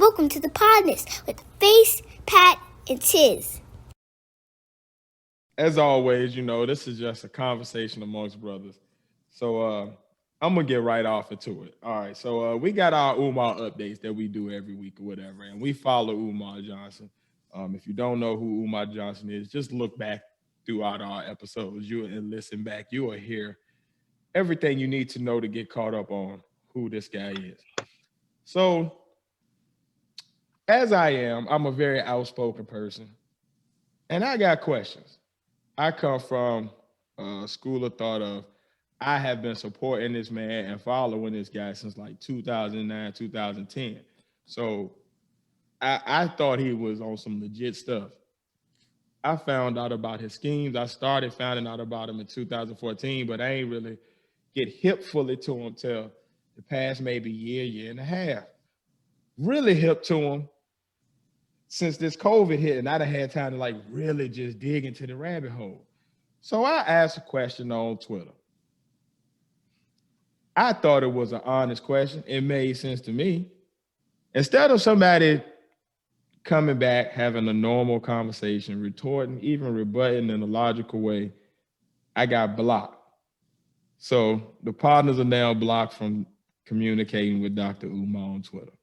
Welcome to the Podnas with Face, Pat, and Tiz. As always, this is just a conversation amongst brothers. So I'm going to get right off into it. All right, so we got our Umar updates that we do every week or whatever, and we follow Umar Johnson. If you don't know who Umar Johnson is, just look back throughout our episodes and listen back. You will hear everything you need to know to get caught up on who this guy is. So, as I am, I'm a very outspoken person, and I got questions. I come from a school of thought of I have been supporting this man and following this guy since like 2009, 2010. So I thought he was on some legit stuff. I found out about his schemes. I started finding out about him in 2014, but I ain't really get hip fully to him till the past maybe year and a half. Really hip to him since this COVID hit, and I done had time to like really just dig into the rabbit hole. So I asked a question on Twitter. I thought it was an honest question. It made sense to me. Instead of somebody coming back, having a normal conversation, retorting, even rebutting in a logical way, I got blocked. So the partners are now blocked from communicating with Dr. Umar on Twitter.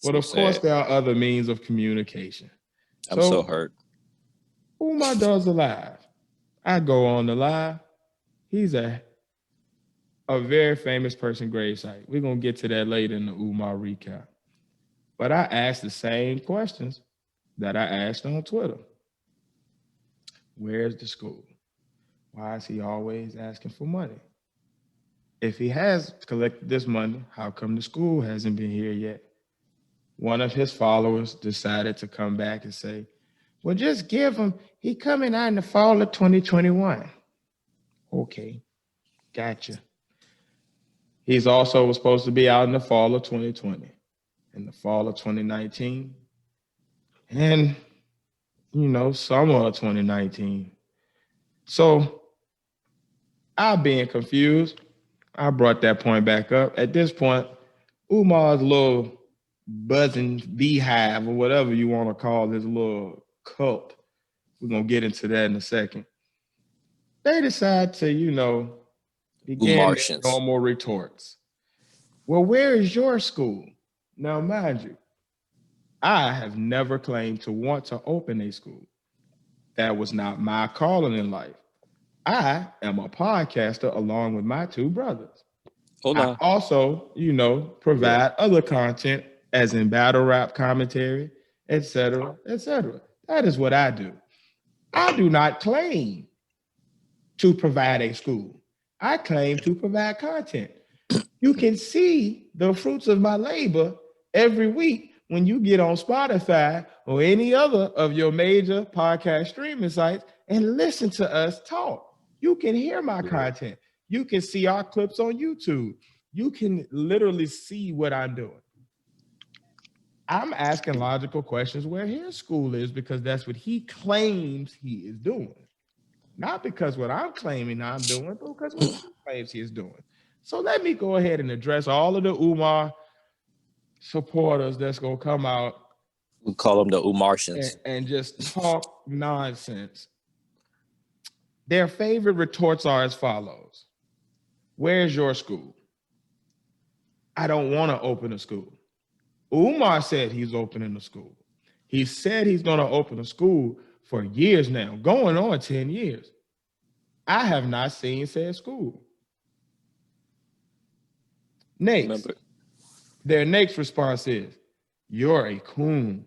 But of course, there are other means of communication. I'm so hurt. Umar does a live. I go on the live. He's a very famous person gravesite. We're going to get to that later in the Umar recap. But I asked the same questions that I asked on Twitter. Where's the school? Why is he always asking for money? If he has collected this money, how come the school hasn't been here yet? One of his followers decided to come back and say, well, just give him, he coming out in the fall of 2021. Okay, gotcha. He's also supposed to be out in the fall of 2020, in the fall of 2019, and, summer of 2019. So I'm being confused. I brought that point back up. At this point, Umar's little buzzing beehive or whatever you want to call his little cult, we're going to get into that in a second. They decide to, begin normal retorts. Well, where is your school? Now, mind you, I have never claimed to want to open a school. That was not my calling in life. I am a podcaster along with my two brothers. I also, provide other content as in battle rap commentary, etc., etc. That is what I do. I do not claim to provide a school. I claim to provide content. You can see the fruits of my labor every week when you get on Spotify or any other of your major podcast streaming sites and listen to us talk. You can hear my content. You can see our clips on YouTube. You can literally see what I'm doing. I'm asking logical questions where his school is because that's what he claims he is doing. Not because what I'm claiming I'm doing, but because what he claims he is doing. So let me go ahead and address all of the Umar supporters that's going to come out. We call them the Umartians. And just talk nonsense. Their favorite retorts are as follows. Where's your school? I don't want to open a school. Umar said he's opening a school. He said he's going to open a school for years now, going on 10 years. I have not seen said school. Next, their next response is, you're a coon.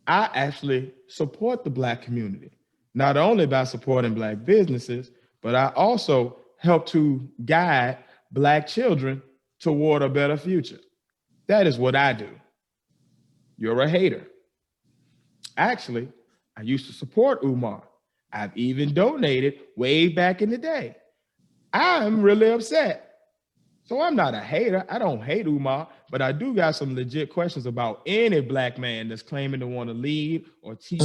I actually support the Black community, not only by supporting Black businesses, but I also help to guide Black children toward a better future. That is what I do. You're a hater. Actually, I used to support Umar. I've even donated way back in the day. I'm really upset. So I'm not a hater. I don't hate Umar, but I do got some legit questions about any Black man that's claiming to want to lead or teach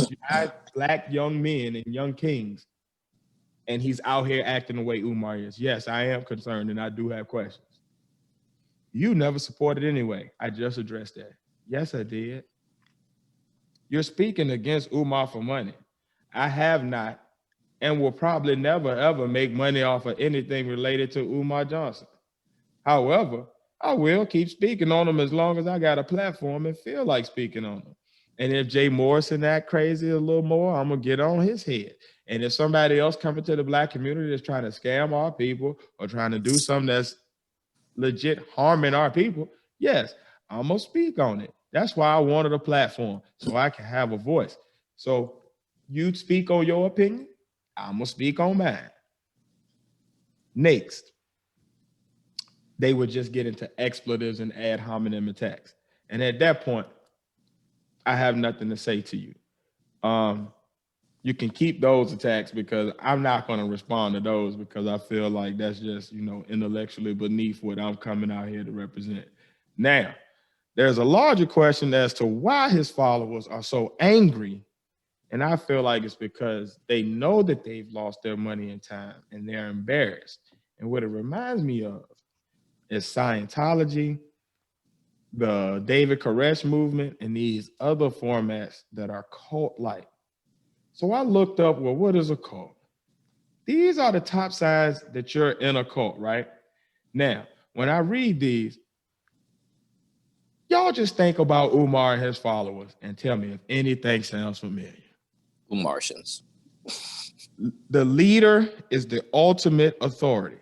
Black young men and young kings. And he's out here acting the way Umar is. Yes, I am concerned and I do have questions. You never supported anyway. I just addressed that. Yes, I did. You're speaking against Umar for money. I have not and will probably never ever make money off of anything related to Umar Johnson. However, I will keep speaking on them as long as I got a platform and feel like speaking on them. And if Jay Morrison act crazy a little more, I'm gonna get on his head. And if somebody else coming to the Black community that's trying to scam our people or trying to do something that's legit harming our people, yes, I'm gonna speak on it. That's why I wanted a platform so I can have a voice. So you speak on your opinion, I'm gonna speak on mine. Next, they would just get into expletives and ad hominem attacks. And at that point, I have nothing to say to you. You can keep those attacks because I'm not going to respond to those because I feel like that's just, intellectually beneath what I'm coming out here to represent. Now, there's a larger question as to why his followers are so angry. And I feel like it's because they know that they've lost their money and time and they're embarrassed. And what it reminds me of is Scientology, the David Koresh movement, and these other formats that are cult-like. So I looked up, well, what is a cult? These are the top signs that you're in a cult, right? Now, when I read these, y'all just think about Umar and his followers and tell me if anything sounds familiar. Umartians. The leader is the ultimate authority.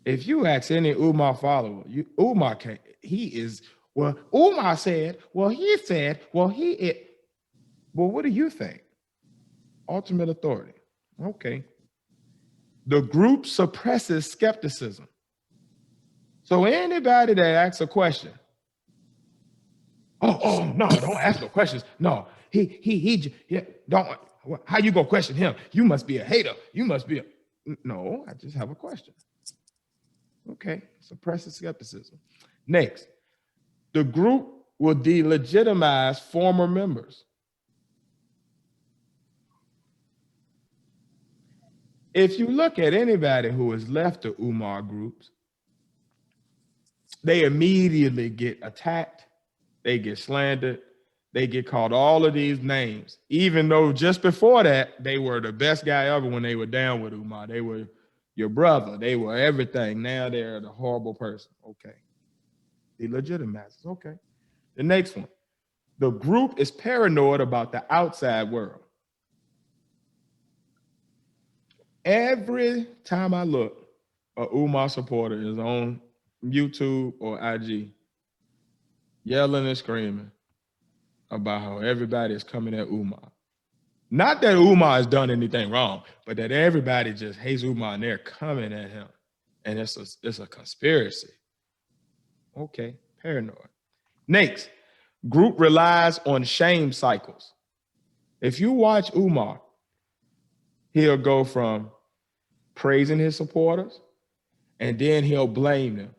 If you ask any Umar follower, Umar can't, he is, well, Umar said, well, he said, well, well, what do you think? Ultimate authority. Okay. The group suppresses skepticism. So anybody that asks a question, oh, no, don't ask no questions. No, he don't, how you gonna question him? You must be a hater. You must be no, I just have a question. Okay, suppresses skepticism. Next, the group will delegitimize former members. If you look at anybody who has left the Umar groups, they immediately get attacked, they get slandered, they get called all of these names, even though just before that, they were the best guy ever when they were down with Umar. They were your brother, they were everything. Now they're the horrible person. Okay. Delegitimizes. Okay. The next one. The group is paranoid about the outside world. Every time I look, a Umar supporter is on YouTube or IG yelling and screaming about how everybody is coming at Umar. Not that Umar has done anything wrong, but that everybody just hates Umar and they're coming at him. And it's a conspiracy. Okay, paranoid. Next, group relies on shame cycles. If you watch Umar, he'll go from praising his supporters and then he'll blame them.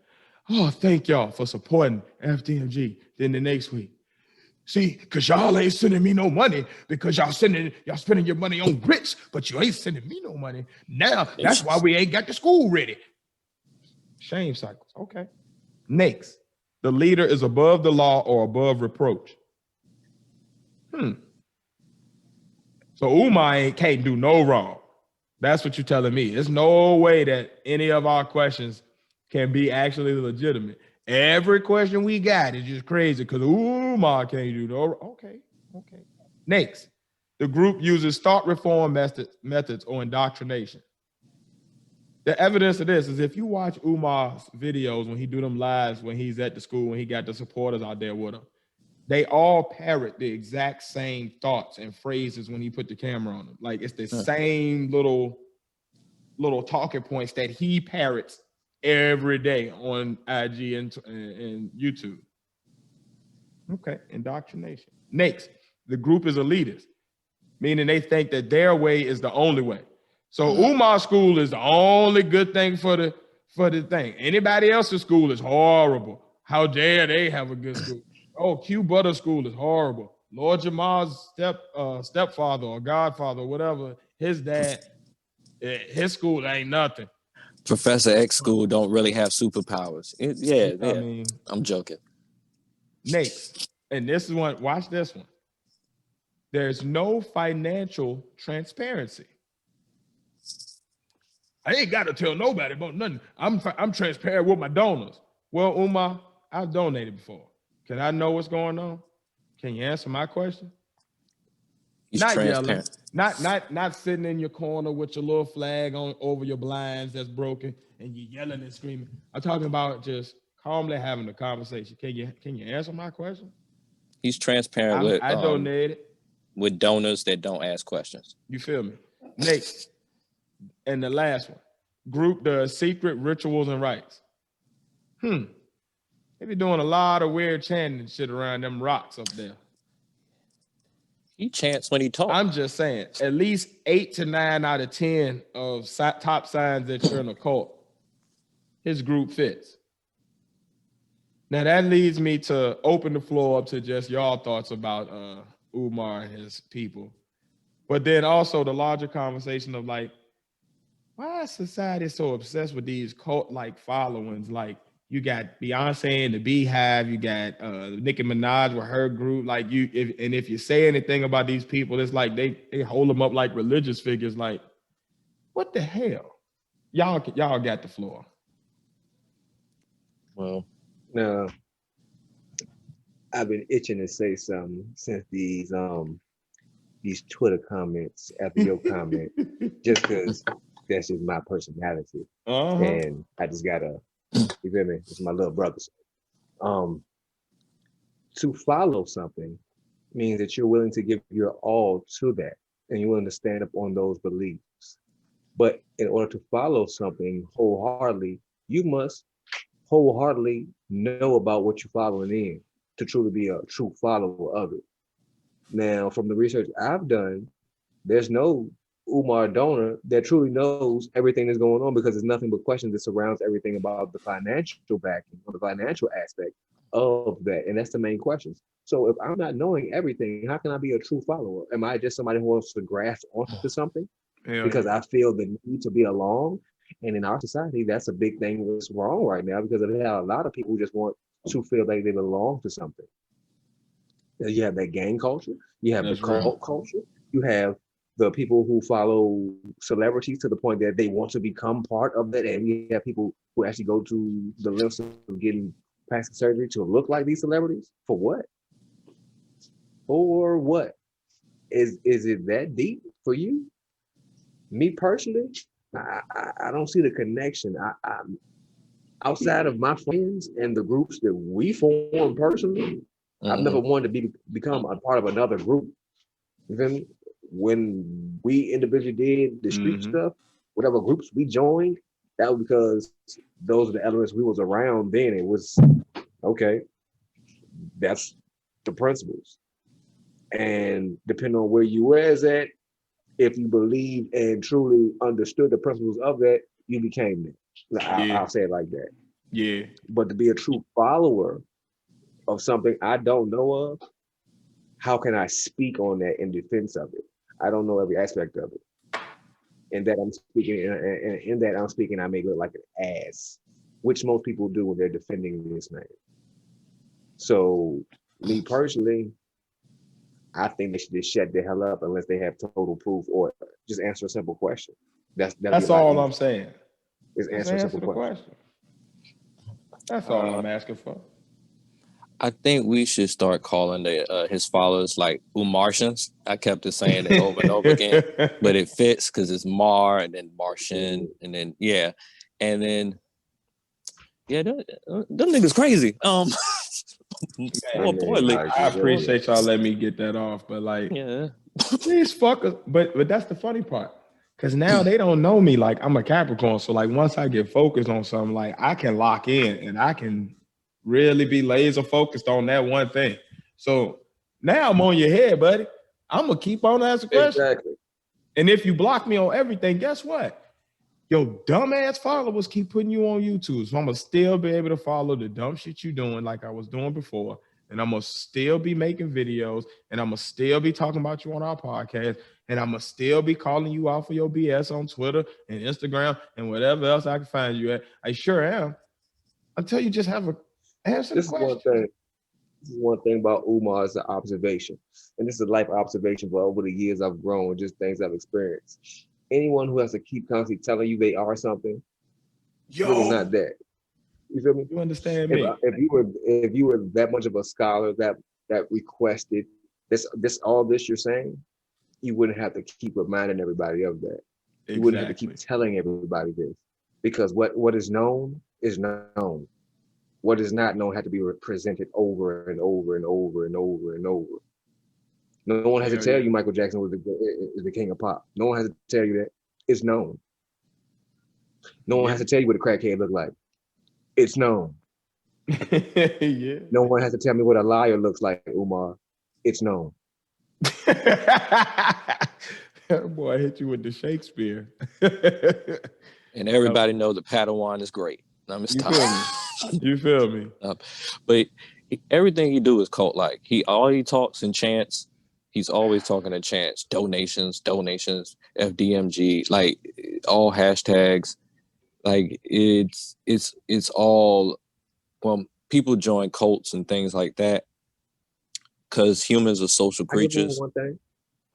Oh, thank y'all for supporting FDMG. Then the next week, see, because y'all ain't sending me no money because y'all spending your money on grits, but you ain't sending me no money. Now, that's why we ain't got the school ready. Shame cycles. Okay. Next, the leader is above the law or above reproach. So Umar can't do no wrong. That's what you're telling me. There's no way that any of our questions can be actually legitimate. Every question we got is just crazy because Umar can't do no. Okay. Next, the group uses thought reform methods or indoctrination. The evidence of this is if you watch Umar's videos when he do them lives, when he's at the school, when he got the supporters out there with him, they all parrot the exact same thoughts and phrases when he put the camera on them. Like it's the same little talking points that he parrots every day on IG and YouTube. Okay, indoctrination. Next, the group is elitist, meaning they think that their way is the only way. So Umar school is the only good thing for the thing. Anybody else's school is horrible. How dare they have a good school? Oh, Q Butter school is horrible. Lord Jamal's stepfather or godfather or whatever, his dad, his school ain't nothing. Professor X school don't really have superpowers. I mean, I'm joking. next, and this is one. Watch this one. There's no financial transparency. I ain't got to tell nobody about nothing. I'm transparent with my donors. Well, Umar, I've donated before. Can I know what's going on? Can you answer my question? He's not transparent. Yelling, not sitting in your corner with your little flag on over your blinds that's broken and you yelling and screaming. I'm talking about just calmly having a conversation. Can you answer my question? He's transparent I donated with donors that don't ask questions. You feel me? Next, and the last one, group the secret rituals and rites. They be doing a lot of weird chanting and shit around them rocks up there. He chants when he talks. I'm just saying, at least 8 to 9 out of 10 of top signs that you're in a cult, his group fits. Now that leads me to open the floor up to just y'all thoughts about Umar and his people. But then also the larger conversation of like, why is society so obsessed with these cult-like followings? Like you got Beyonce and the Beehive, you got Nicki Minaj with her group. Like if you say anything about these people, it's like they hold them up like religious figures. Like, what the hell? Y'all got the floor. Well, no, I've been itching to say something since these Twitter comments after your comment, just because that's just my personality, and I just gotta, you feel me? It's my little brothers. To follow something means that you're willing to give your all to that, and you're willing to stand up on those beliefs. But in order to follow something wholeheartedly, you must wholeheartedly know about what you're following in to truly be a true follower of it. Now, from the research I've done, there's no Umar donor that truly knows everything that's going on, because there's nothing but questions that surrounds everything about the financial backing or the financial aspect of that. And that's the main questions. So if I'm not knowing everything, how can I be a true follower? Am I just somebody who wants to grasp onto something because I feel the need to be along? And in our society, that's a big thing that's wrong right now, because they have a lot of people who just want to feel like they belong to something. You have that gang culture, you have the cult culture, you have the people who follow celebrities to the point that they want to become part of that, and you have people who actually go to the lengths of getting plastic surgery to look like these celebrities. For what? For what? Is it that deep for you? Me personally, I don't see the connection. I'm outside of my friends and the groups that we form personally. I've never wanted to become a part of another group. Then when we individually did the street stuff, whatever groups we joined, that was because those are the elements we was around then. It was, okay, that's the principles. And depending on where you was at, if you believed and truly understood the principles of that, you became that. I'll say it like that. Yeah. But to be a true follower of something I don't know of, how can I speak on that in defense of it? I don't know every aspect of it. And that I'm speaking, and in that I'm speaking, I may look like an ass, which most people do when they're defending this man. So me personally, I think they should just shut the hell up unless they have total proof, or just answer a simple question. That's all I'm saying. Is answer a simple question. That's all I'm asking for. I think we should start calling his followers like Umartians. I kept saying it over and over again, but it fits because it's Mar and then Martian and then them niggas crazy. I appreciate y'all letting me get that off, but like, these fuckers. But that's the funny part, because now they don't know me. Like, I'm a Capricorn, so like once I get focused on something, like I can lock in and I can really be laser focused on that one thing. So now I'm on your head, buddy. I'm gonna keep on asking questions. Exactly. And if you block me on everything, guess what? Your dumbass followers keep putting you on YouTube. So I'm gonna still be able to follow the dumb shit you doing like I was doing before. and I'm gonna still be making videos, and I'm gonna still be talking about you on our podcast, and I'm gonna still be calling you out for your BS on Twitter and Instagram and whatever else I can find you at. I sure am. Until you just have a answer the This is question. one thing. This is one thing about Umar is the observation. And this is a life observation for over the years I've grown, just things I've experienced. Anyone who has to keep constantly telling you they are something, it's really not that. You feel me? You understand me? If you were that much of a scholar that requested all this you're saying, you wouldn't have to keep reminding everybody of that. You wouldn't have to keep telling everybody this. Because what is known is known. What is not known had to be presented over and over and over and over and over. No one has to tell you Michael Jackson was the king of pop. No one has to tell you that. It's known. No one has to tell you what a crackhead looked like. It's known. Yeah. No one has to tell me what a liar looks like, Umar. It's known. That boy hit you with the Shakespeare. And everybody knows that Padawan is great. I'm just You feel me? But everything he do is cult like. He talks in chants. He's always talking in chants. Donations, FDMG, like all hashtags. Like it's all people join cults and things like that because humans are social creatures.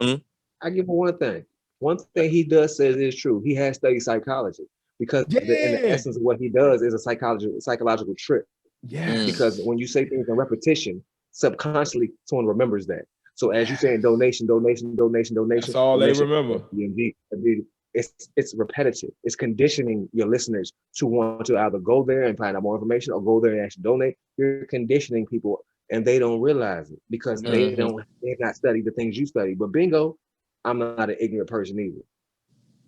I give him one thing. One thing he does say is true. He has studied psychology. Because in the essence of what he does is a psychological trick. Yeah. Because when you say things in repetition, subconsciously someone remembers that. So as you saying donation. That's all they remember. It's repetitive. It's conditioning your listeners to want to either go there and find out more information or go there and actually donate. You're conditioning people and they don't realize it because they've not studied the things you study. But bingo, I'm not an ignorant person either.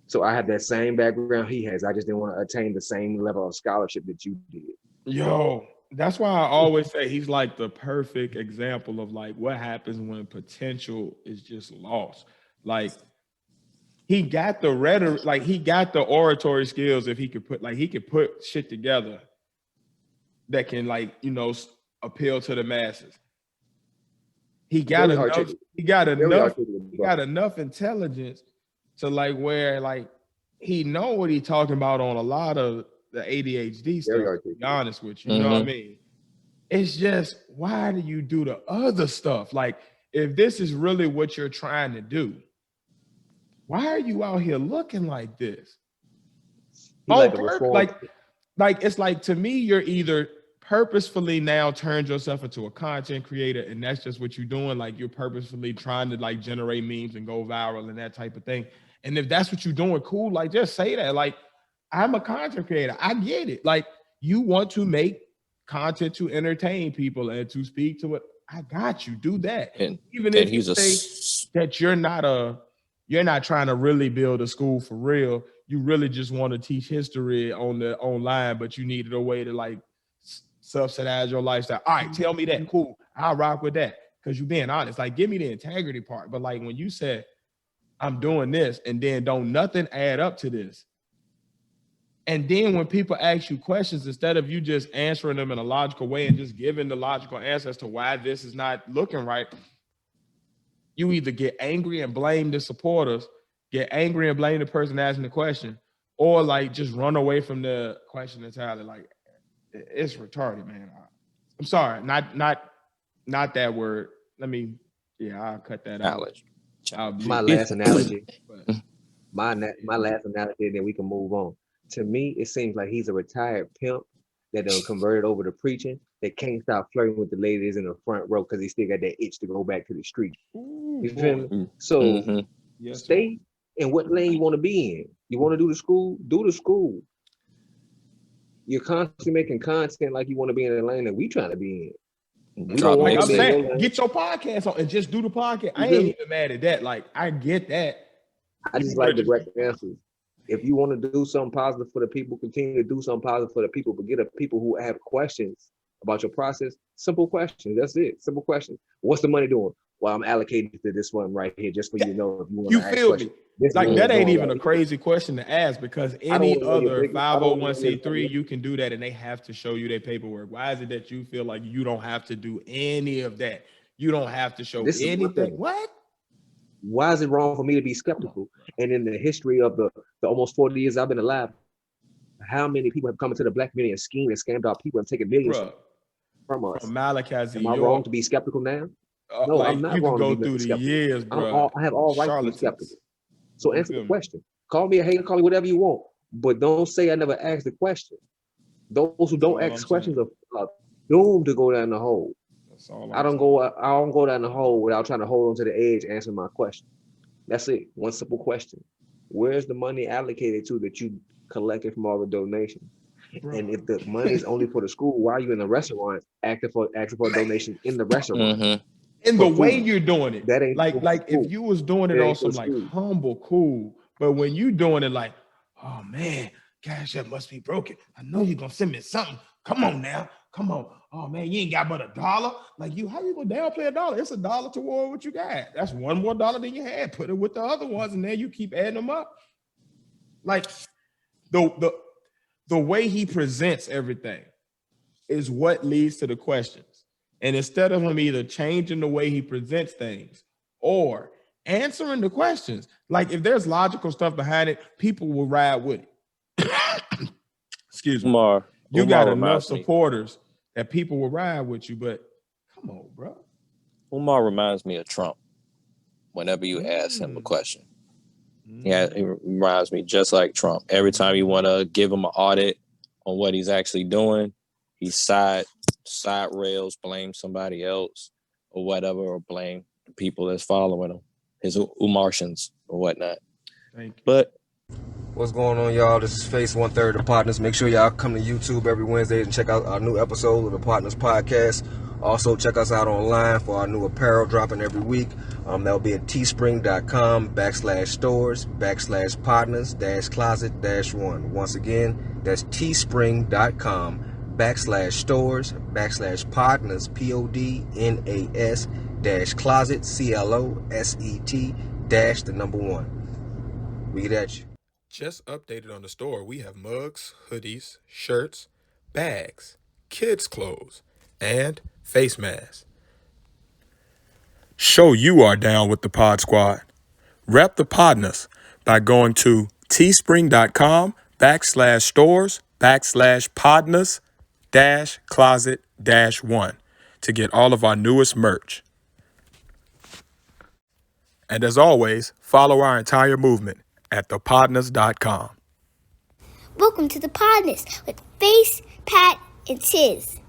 So I have that same background he has. I just didn't want to attain the same level of scholarship that you did. Yo, that's why I always say he's like the perfect example of like what happens when potential is just lost. Like he got the rhetoric, like he got the oratory skills if he could put shit together that can appeal to the masses. He got enough intelligence to like where like he know what he talking about on a lot of the ADHD stuff, to be honest with you. You know what I mean? It's just, why do you do the other stuff? Like, if this is really what you're trying to do, why are you out here looking like this? Like it's like, to me, you're either purposefully now turned yourself into a content creator and that's just what you're doing. Like you're purposefully trying to like generate memes and go viral and that type of thing. And if that's what you're doing, cool. Like just say that. Like I'm a content creator. I get it. Like you want to make content to entertain people and to speak to it. I got you. Do that. And even if you say that you're not trying to really build a school for real, you really just want to teach history online, but you needed a way to like subsidize your lifestyle. All right, tell me that. Cool. I'll rock with that. Because you're being honest. Like, give me the integrity part. But like when you said, I'm doing this, and then don't nothing add up to this. And then when people ask you questions, instead of you just answering them in a logical way and just giving the logical answer as to why this is not looking right, you either get angry and blame the supporters, get angry and blame the person asking the question, or like just run away from the question entirely. Like, it's retarded, man. I'm sorry, not that word. I'll cut that out. My last analogy, my last analogy, and then we can move on. To me, it seems like he's a retired pimp that done converted over to preaching that can't stop flirting with the ladies in the front row because he still got that itch to go back to the street. You feel me? So stay in what lane you want to be in. You want to do the school? Do the school. You're constantly making content like you want to be in the lane that we trying to be in. Like I'm saying, get your podcast on and just do the podcast. I ain't even mad at that. Like, I get that. I just like direct answers. If you want to do something positive for the people, continue to do something positive for the people, but get the people who have questions about your process. Simple questions. That's it. Simple questions. What's the money doing? well, I'm allocated to this one right here, just for you to know if you want You to ask feel questions. me? This Like is that what's ain't going even on. a crazy question to ask, because I don't any wanna know your other business. I don't wanna know your 501c3 business. you can do that and they have to show you their paperwork. Why is it that you feel like you don't have to do any of that? You don't have to show This is my anything. thing. What? Why is it wrong for me to be skeptical? And in the history of the almost 40 years I've been alive, how many people have come into the black community and schemed and scammed out people and taken millions Bruh, from us? from Malachi Am I wrong to be skeptical now? No, like I'm not you can wrong to go be through the skeptical. years, bro. I have all right to be skeptical. So You answer feel the me? question. Call me a hater, call me whatever you want, but don't say I never asked the question. Those who That's don't all ask I'm questions saying. are doomed to go down the hole. That's all I I'm don't saying. go down the hole without trying to hold on to the edge, answering my question. That's it. One simple question. Where's the money allocated to that you collected from all the donations? Bruh. And if the money is only for the school, why are you in the restaurant asking for a donation in the restaurant? Mm-hmm. And for the way food? you're doing it, That ain't like for school. if you was doing it That on ain't for some like school. humble, cool, but when you doing it like, oh man, Cash App must be broken. I know you're gonna send me something. Come on now, come on. Oh man, you ain't got but $1. Like how you gonna downplay $1? It's $1 toward what you got. That's one more dollar than you had. Put it with the other ones, and then you keep adding them up. Like the way he presents everything is what leads to the questions. And instead of him either changing the way he presents things or answering the questions, like if there's logical stuff behind it, people will ride with it. Excuse me. Umar You got enough reminds me. supporters that people will ride with you, but come on, bro. Umar reminds me of Trump. Whenever you ask him a question, yeah, it reminds me just like Trump. Every time you want to give him an audit on what he's actually doing, he side rails, blame somebody else or whatever, or blame the people that's following him, his Umartians or whatnot. Thank you. But what's going on, y'all? This is Face 1/3 of Podnas. Make sure y'all come to YouTube every Wednesday and check out our new episode of the Podnas podcast. Also, check us out online for our new apparel dropping every week. That'll be at teespring.com/stores/Podnas-closet-1. Once again, that's teespring.com/stores/Podnas, PODNAS-closet, CLOSET-1. We get at you. Just updated on the store. We have mugs, hoodies, shirts, bags, kids' clothes, and face masks. Show you are down with the Pod Squad. Rep the Podnas by going to teespring.com/stores/Podnas-closet-1 to get all of our newest merch. And as always, follow our entire movement at thepodnas.com. Welcome to the Podnas with Face, Pat, and Tiz.